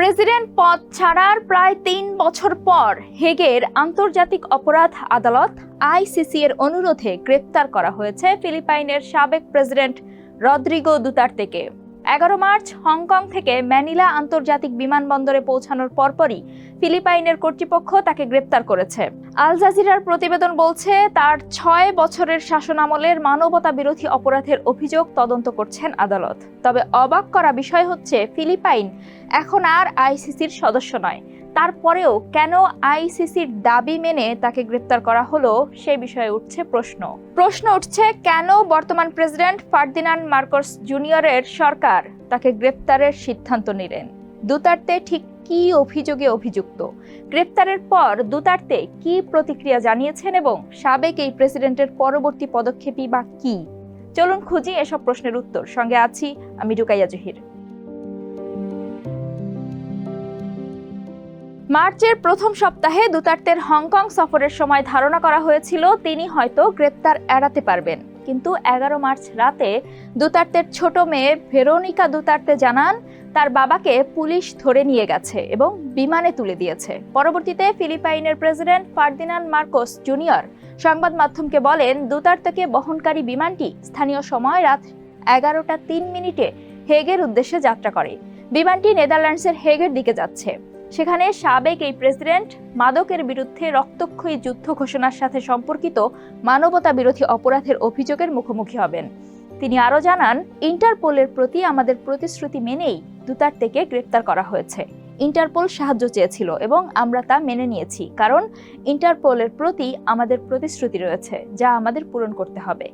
President পদ ছাড়ার প্রায় ৩ বছর পর হেগের আন্তর্জাতিক অপরাধ আদালত আইসিসি এর অনুরোধে গ্রেপ্তার করা হয়েছে ফিলিপাইনের সাবেক প্রেসিডেন্ট রদ্রিগো দুতার্তেকে। ১১ মার্চ হংকং থেকে ম্যানিলা আন্তর্জাতিক বিমানবন্দরে পৌঁছানোর পরপরই ফিলিপাইনের কর্তৃপক্ষ তাকে গ্রেপ্তার করেছে। আল জাজিরার প্রতিবেদন বলছে, তার ৬ বছরের শাসনামলের মানবতা বিরোধী অপরাধের অভিযোগ তদন্ত করছেন আদালত। তবে অবাক করা বিষয় হচ্ছে, ফিলিপাইন এখন আর আইসিসির সদস্য নয়। তারপরেও কেন আইসিসির দাবি মেনে তাকে গ্রেপ্তার করা হলো সে বিষয়ে উঠছে প্রশ্ন উঠছে, কেন বর্তমান প্রেসিডেন্ট ফার্দিনান্ড মার্কোস জুনিয়রের সরকার তাকে গ্রেপ্তারের সিদ্ধান্ত নিলেন? দুতার্তে ঠিক কি অভিযোগে অভিযুক্ত? গ্রেপ্তারের পর দুতার্তে কি প্রতিক্রিয়া জানিয়েছেন এবং সাবেক এই প্রেসিডেন্টের পরবর্তী পদক্ষেপই বা কি? চলুন খুঁজি এসব প্রশ্নের উত্তর। সঙ্গে আছি আমি রুকাইয়া জহির। মার্চের প্রথম সপ্তাহে দুতার্তের হংকং সফরের সময় ধারণা করা হয়েছিল তিনি হয়তো গ্রেপ্তার এড়াতে পারবেন। কিন্তু ১১ মার্চ রাতে দুতার্তের ছোট মেয়ে ভেরোনিকা দুতার্তে জানান, তার বাবাকে পুলিশ ধরে নিয়ে গেছে এবং বিমানে তুলে দিয়েছে। পরবর্তীতে ফিলিপাইনের প্রেসিডেন্ট ফার্দিনান্ড মার্কোস জুনিয়র সংবাদ মাধ্যমকে বলেন, দুতার্তেকে বহনকারী বিমানটি স্থানীয় সময় রাত ১১টা ৩ মিনিটে হেগের উদ্দেশ্যে যাত্রা করে। বিমানটি নেদারল্যান্ডসের হেগের দিকে যাচ্ছে। সেখানে সাবেক এই প্রেসিডেন্ট মাদকের বিরুদ্ধে রক্তক্ষয়ী যুদ্ধ ঘোষণার সাথে সম্পর্কিত মানবতা বিরোধী অপরাধের অভিযোগের মুখোমুখি হবেন। তিনি আরও জানান, ইন্টারপোলের প্রতি আমাদের প্রতিশ্রুতি মেনেই দুতার্তেকে গ্রেপ্তার করা হয়েছে। ইন্টারপোল সাহায্য চেয়েছিল এবং আমরা তা মেনে নিয়েছি, কারণ ইন্টারপোলের প্রতি আমাদের প্রতিশ্রুতি রয়েছে যা আমাদের পূরণ করতে হবে।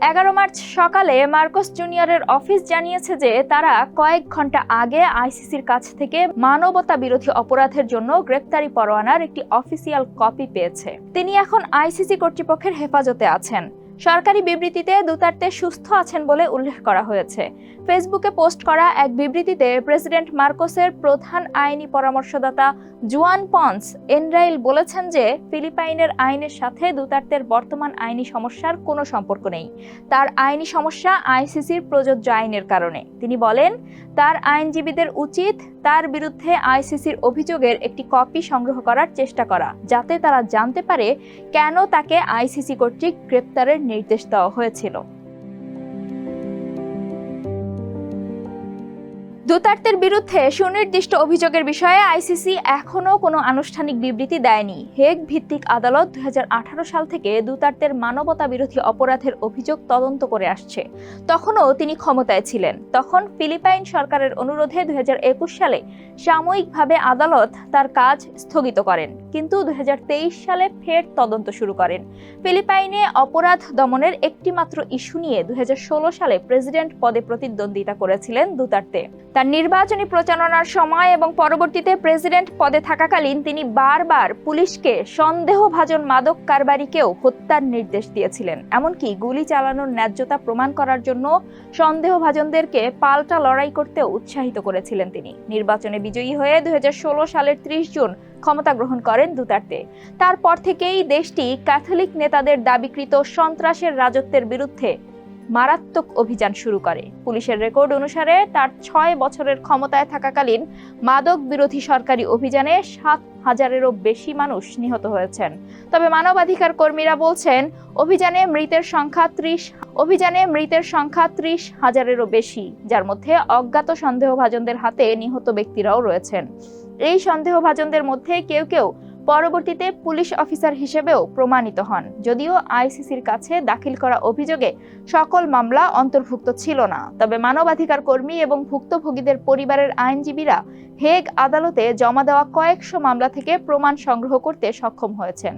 ১১ মার্চ সকালে মার্কোস জুনিয়রের অফিস জানিয়েছে যে তারা কয়েক ঘন্টা আগে আইসিসির কাছ থেকে মানবতা বিরোধী অপরাধের জন্য গ্রেপ্তারি পরোয়ানার একটি অফিসিয়াল কপি পেয়েছে। তিনি এখন আইসিসি কর্তৃপক্ষের হেফাজতে আছেন। সরকারি বিবৃতিতে দুতার্তে সুস্থ আছেন বলে উল্লেখ করা হয়েছে। ফেসবুকে পোস্ট করা এক বিবৃতিতে প্রেসিডেন্ট মার্কোসের প্রধান আইনি পরামর্শদাতা জুয়ান পন্স এনরাইল বলেছেন যে ফিলিপাইনের আইনের সাথে দুতার্তের বর্তমান আইনি সমস্যার কোনো সম্পর্ক নেই। তার আইনি সমস্যা আইসিসির প্রযোজ্য আইনের কারণে। তিনি বলেন, তার আইনজীবীদের উচিত তার বিরুদ্ধে আইসিসির অভিযোগের একটি কপি সংগ্রহ করার চেষ্টা করা, যাতে তারা জানতে পারে কেন তাকে আইসিসি কর্তৃক গ্রেপ্তারের নির্দেশ দেওয়া হয়েছিল। দুতার্তের বিরুদ্ধে সুনির্দিষ্ট অভিযোগের বিষয়ে আইসিসি এখনও কোনো আনুষ্ঠানিক বিবৃতি দেয়নি। হেগ ভিত্তিক আদালত ২০১৮ সাল থেকে দুতার্তের মানবতা বিরোধী অপরাধের অভিযোগ তদন্ত করে আসছে। তখনও তিনি ক্ষমতায় ছিলেন। তখন ফিলিপাইন সরকারের অনুরোধে ২০২১ সালে সাময়িকভাবে আদালত তার কাজ স্থগিত করেন, কিন্তু ২০২৩ সালে ফের তদন্ত শুরু করেন। ফিলিপাইনে অপরাধ দমনের একটি মাত্র ইস্যু নিয়ে ২০১৬ সালে প্রেসিডেন্ট পদে প্রতিদ্বন্দ্বিতা করেছিলেন দুতার্তে। তার নির্বাচনী প্রচারণার সময় এবং পরবর্তীতে প্রেসিডেন্ট পদে থাকাকালীন তিনি বারবার পুলিশকে সন্দেহভাজন মাদক কারবারিকেও হত্যার নির্দেশ দিয়েছিলেন। এমনকি গুলি চালানোর ন্যায্যতা প্রমাণ করার জন্য সন্দেহভাজনদেরকে পাল্টা লড়াই করতেও উৎসাহিত করেছিলেন তিনি। নির্বাচনে বিজয়ী হয়ে ২০১৬ সালের ৩০ জুন ক্ষমতা গ্রহণ করেন দুতার্তে। তারপর থেকেই দেশটি ক্যাথলিক নেতাদের দাবিকৃত সন্ত্রাসের রাজত্বের বিরুদ্ধে মারাত্মক অভিযান শুরু করে। পুলিশের রেকর্ড অনুসারে তার ৬ বছরের ক্ষমতায় থাকাকালীন মাদক বিরোধী সরকারি অভিযানে ৭,০০০-এরও বেশি মানুষ নিহত হয়েছেন। তবে মানবাধিকার কর্মীরা বলছেন, অভিযানে মৃতের সংখ্যা ৩০,০০০-এরও বেশি, যার মধ্যে অজ্ঞাত সন্দেহভাজনদের হাতে নিহত ব্যক্তিরাও রয়েছেন। এই সন্দেহভাজনদের মধ্যে কেউ কেউ পরবর্তীতে পুলিশ অফিসার হিসেবেও প্রমাণিত হন, যদিও আইসিসির কাছে দাখিল করা অভিযোগে সকল মামলা অন্তর্ভুক্ত ছিল না। তবে মানবাধিকার কর্মী এবং ভুক্তভোগীদের পরিবারের আইনজীবীরা হেগ আদালতে জমা দেওয়া কয়েকশো মামলা থেকে প্রমাণ সংগ্রহ করতে সক্ষম হয়েছেন।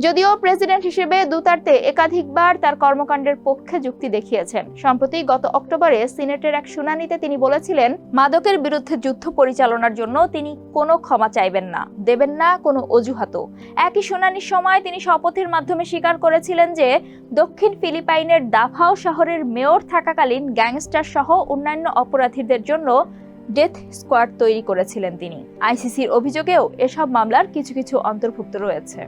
যদিও প্রেসিডেন্ট হিসেবে দুতার্তে একাধিকবার তার কর্মকাণ্ডের পক্ষে যুক্তি দেখিয়েছেন। সম্প্রতি গত অক্টোবরে সিনেটের এক শুনানিতে তিনি বলেছিলেন, মাদকের বিরুদ্ধে যুদ্ধ পরিচালনার জন্য তিনি কোনো ক্ষমা চাইবেন না, দেবেন না কোনো অজুহাতও। একই শুনানির সময় তিনি শপথের মাধ্যমে স্বীকার করেছিলেন যে দক্ষিণ ফিলিপাইনের দাভাও শহরের মেয়র থাকাকালীন গ্যাংস্টার সহ অন্যান্য অপরাধীদের জন্য ডেথ স্কোয়াড তৈরি করেছিলেন তিনি। আইসিসির অভিযোগেও এসব মামলার কিছু কিছু অন্তর্ভুক্ত রয়েছে।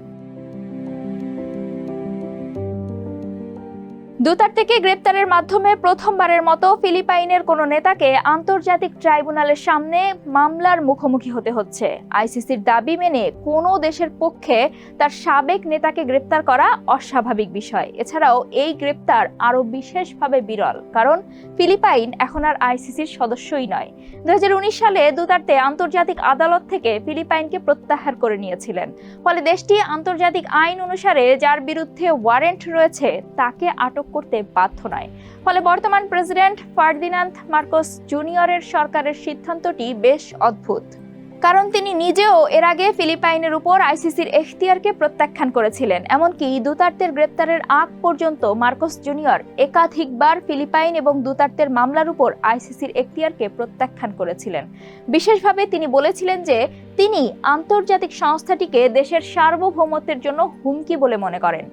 দুতার্তেকে গ্রেপ্তারের মাধ্যমে প্রথমবারের মতো ফিলিপাইনের কোনো নেতাকে আন্তর্জাতিক ট্রাইব্যুনালের সামনে মামলার মুখোমুখি হতে হচ্ছে। আইসিসির দাবি মেনে কোনো দেশের পক্ষে তার সাবেক নেতাকে গ্রেপ্তার করা অস্বাভাবিক বিষয়। এছাড়াও এই গ্রেপ্তার আরও বিশেষভাবে বিরল, কারণ ফিলিপাইন এখন আর আইসিসির সদস্যই নয়। 2019 সালে দুতার্তে আন্তর্জাতিক আদালত থেকে ফিলিপাইনকে প্রত্যাহার করে নিয়েছিলেন। ফলে দেশটি আন্তর্জাতিক আইন অনুসারে যার বিরুদ্ধে ওয়ারেন্ট রয়েছে তাকে আটক করতে বাধ্য নয়। ফলে বর্তমান প্রেসিডেন্ট ফার্দিনান্দ মার্কোস জুনিয়রের সরকারের সিদ্ধান্তটি বেশ অদ্ভুত, কারণ তিনি নিজেও এর আগে ফিলিপাইনের উপর আইসিসির এখতিয়ারকে প্রত্যাখ্যান করেছিলেন। এমনকি দুতার্তের গ্রেপ্তারের আগ পর্যন্ত মার্কোস জুনিয়র একাধিকবার ফিলিপাইন এবং দুতার্তের মামলার উপর আইসিসির এখতিয়ারকে প্রত্যাখ্যান করেছিলেন। বিশেষভাবে তিনি বলেছিলেন যে তিনি আন্তর্জাতিক সংস্থাটিকে দেশের সার্বভৌমত্বের জন্য হুমকি বলে মনে করেন।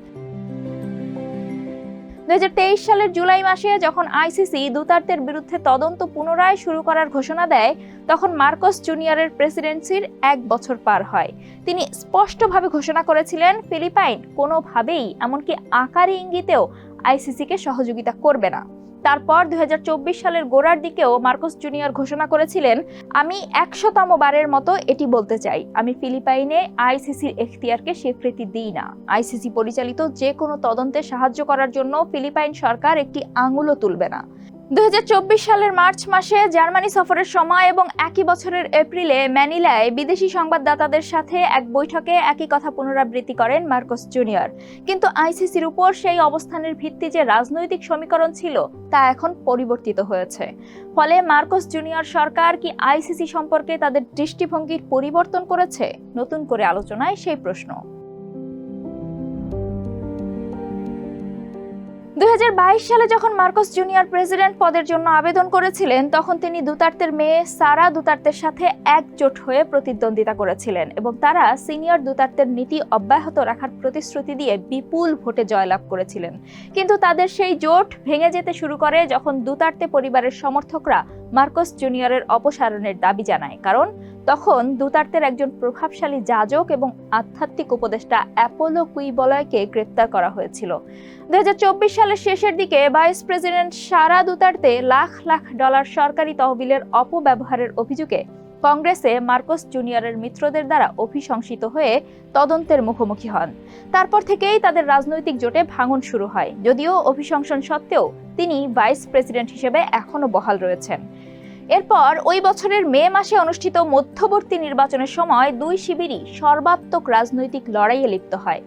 2023 সালের জুলাই মাসে যখন আইসিসি দুতার্তের বিরুদ্ধে তদন্ত পুনরায় শুরু করার ঘোষণা দেয়, তখন মার্কোস জুনিয়রের প্রেসিডেন্সির 1 বছর পার হয়। তিনি স্পষ্টভাবে ঘোষণা করেছিলেন ফিলিপাইন কোনোভাবেই, এমনকি আকারে ইঙ্গিতেও আইসিসিকে সহযোগিতা করবে না। তারপর 2024 সালের গোড়ার দিকেও মার্কোস জুনিয়র ঘোষণা করেছিলেন, আমি 100তম বারের মতো এটি বলতে চাই, আমি ফিলিপাইনে আইসিসির এখতিয়ারকে স্বীকৃতি দিই না। আইসিসি পরিচালিত যে কোনো তদন্তে সাহায্য করার জন্য ফিলিপাইন সরকার একটি আঙুলও তুলবে না। 2024 সালের মার্চ মাসে জার্মানি সফরের সময় এবং একই বছরের এপ্রিলে ম্যানিলায় বিদেশি সংবাদদাতাদের সাথে এক বৈঠকে একই কথা পুনরাবৃত্তি করেন মার্কোস জুনিয়র। কিন্তু আইসিসির উপর সেই অবস্থানের ভিত্তি যে রাজনৈতিক সমীকরণ ছিল তা এখন পরিবর্তিত হয়েছে। ফলে মার্কোস জুনিয়র সরকার কি আইসিসি সম্পর্কে তাদের দৃষ্টিভঙ্গির পরিবর্তন করেছে? নতুন করে আলোচনায় সেই প্রশ্ন। 2022 সালে যখন মার্কোস জুনিয়র প্রেসিডেন্ট পদের জন্য আবেদন করেছিলেন, তখন তিনি দুতার্তের মেয়ে সারা দুতার্তের সাথে একজোট হয়ে প্রতিদ্বন্দ্বিতা করেছিলেন এবং তারা সিনিয়র দুতার্তের নীতি অব্যাহত রাখার প্রতিশ্রুতি দিয়ে বিপুল ভোটে জয়লাভ করেছিলেন। কিন্তু তাদের সেই জোট ভেঙে যেতে শুরু করে যখন দুতার্তে পরিবারের সমর্থকরা মার্কোস জুনিয়রের অপসারণের দাবি জানায়, কারণ তখন দুতার্তের একজন প্রভাবশালী যাজক এবং আধ্যাত্মিক উপদেষ্টা অ্যাপোলো কুইবলয়কে গ্রেপ্তার করা হয়েছিল। 2024 সালের শেষের দিকে ভাইস প্রেসিডেন্ট সারা দুতার্তে লাখ লাখ ডলার সরকারি তহবিলের অপব্যবহারের অভিযোগে কংগ্রেসে মার্কোস জুনিয়রের মিত্রদের দ্বারা অভিশংসিত হয়ে তদন্তের মুখোমুখি হন। তারপর থেকেই তাদের রাজনৈতিক জোটে ভাঙন শুরু হয়, যদিও অভিশংসন সত্ত্বেও তিনি ভাইস প্রেসিডেন্ট হিসেবে এখনো বহাল রয়েছেন। এরপর ওই বছরের মে মাসে অনুষ্ঠিত মধ্যবর্তী নির্বাচনের সময় দুই শিবিরই সর্বাত্মক রাজনৈতিক লড়াইয়ে লিপ্ত হয়।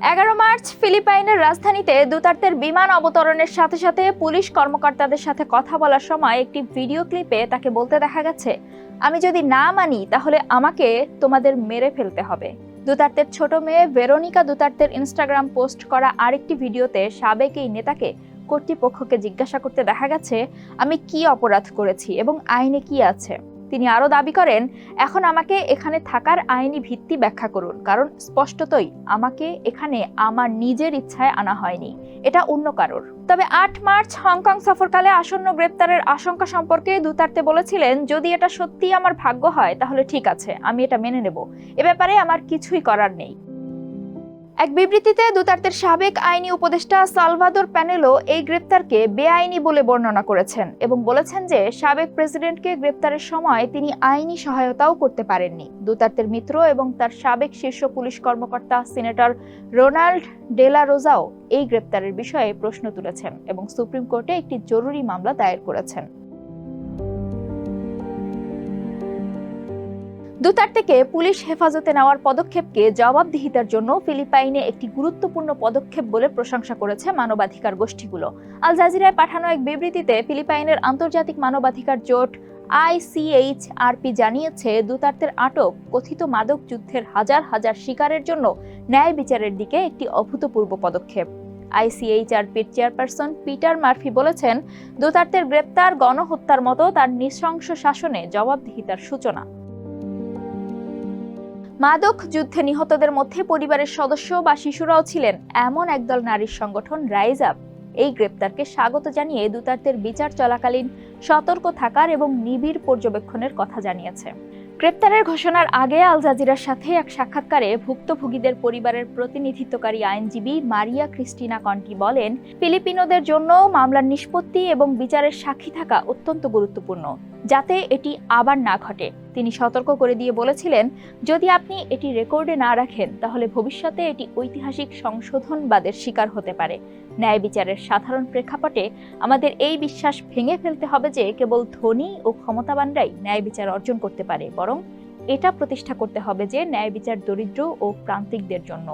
11 মার্চ ফিলিপাইনের রাজধানীতে দুতার্তের বিমান অবতরণের সাথে সাথে পুলিশ কর্মকর্তাদের সাথে কথা বলার সময় একটি ভিডিও ক্লিপে তাকে বলতে দেখা গেছে, আমি যদি না মানি তাহলে আমাকে তোমাদের মেরে ফেলতে হবে। দুতার্তের ছোট মেয়ে ভেরোনিকা দুতার্তের ইনস্টাগ্রাম পোস্ট করা আরেকটি ভিডিওতে সাবেক এই নেতাকে কর্তৃপক্ষকে জিজ্ঞাসা করতে দেখা গেছে, আমি কি অপরাধ করেছি এবং আইনে কি আছে। তিনি আরও দাবি করেন, এখন আমাকে এখানে থাকার আইনি ভিত্তি ব্যাখ্যা করুন, কারণ স্পষ্টতই আমাকে এখানে আমার নিজের ইচ্ছায় আনা হয়নি, এটা অন্য কারোর। তবে 8 মার্চ হংকং সফরকালে আসন্ন গ্রেপ্তারের আশঙ্কা সম্পর্কে দুতার্তে বলেছিলেন, যদি এটা সত্যিই আমার ভাগ্য হয় তাহলে ঠিক আছে, আমি এটা মেনে নেব, এ ব্যাপারে আমার কিছুই করার নেই। এক বিবৃতিতে দুতার্তের সাবেক আইনি উপদেষ্টা সালভাদোর প্যানেলো এই গ্রেপ্তারকে বেআইনি বলে বর্ণনা করেছেন এবং বলেছেন যে সাবেক প্রেসিডেন্টকে গ্রেপ্তারের সময় তিনি আইনি সহায়তাও করতে পারেননি। দুতার্তের মিত্র এবং তার সাবেক শীর্ষ পুলিশ কর্মকর্তা সিনেটর রোনাল্ড ডেলা রোজাও এই গ্রেপ্তারের বিষয়ে প্রশ্ন তুলেছেন এবং সুপ্রিম কোর্টে একটি জরুরি মামলা দায়ের করেছেন। দুতার্তেকে পুলিশ হেফাজতে নেওয়ার পদক্ষেপকে জবাবদিহিতার জন্য ফিলিপাইনে একটি গুরুত্বপূর্ণ পদক্ষেপ বলে প্রশংসা করেছে মানবাধিকার গোষ্ঠীগুলো। আল জাজিরায় পাঠানো এক বিবৃতিতে ফিলিপাইনের আন্তর্জাতিক মানবাধিকার জোট ICHRP জানিয়েছে, দুতার্তের আটক কথিত মাদক যুদ্ধের হাজার হাজার শিকারের জন্য ন্যায় বিচারের দিকে একটি অভূতপূর্ব পদক্ষেপ। ICHRPর চেয়ারপারসন পিটার মার্ফি বলেছেন, দুতার্তের গ্রেপ্তার গণহত্যার মতো তার নৃশংস শাসনে জবাবদিহিতার সূচনা। মাদক যুদ্ধে নিহতদের মধ্যে পরিবারের সদস্য বা শিশুরাও ছিলেন এমন একদল নারীর সংগঠন রাইজ আপ এই গ্রেপ্তারকে স্বাগত জানিয়ে দুতার্তের বিচার চলাকালীন সতর্ক থাকার এবং নিবিড় পর্যবেক্ষণের কথা জানিয়েছে। গ্রেপ্তারের ঘোষণার আগে আল জাজিরার সাথে এক সাক্ষাৎকারে ভুক্তভোগীদের পরিবারের প্রতিনিধিত্বকারী আইনজীবী মারিয়া ক্রিস্টিনা কন্টি বলেন, ফিলিপিনোদের জন্য মামলার নিষ্পত্তি এবং বিচারের সাক্ষী থাকা অত্যন্ত গুরুত্বপূর্ণ, যাতে এটি আবার না ঘটে। তিনি সতর্ক করে দিয়ে বলেছিলেন, যদি আপনি এটি রেকর্ডে না রাখেন তাহলে ভবিষ্যতে এটি ঐতিহাসিক সংশোধনবাদের শিকার হতে পারে। ন্যায় বিচারের সাধারণ প্রেক্ষাপটে আমাদের এই বিশ্বাস ভেঙে ফেলতে হবে যে কেবল ধনী ও ক্ষমতাবানরাই ন্যায় বিচার অর্জন করতে পারে, বরং এটা প্রতিষ্ঠা করতে হবে যে ন্যায় বিচার দরিদ্র ও প্রান্তিকদের জন্য।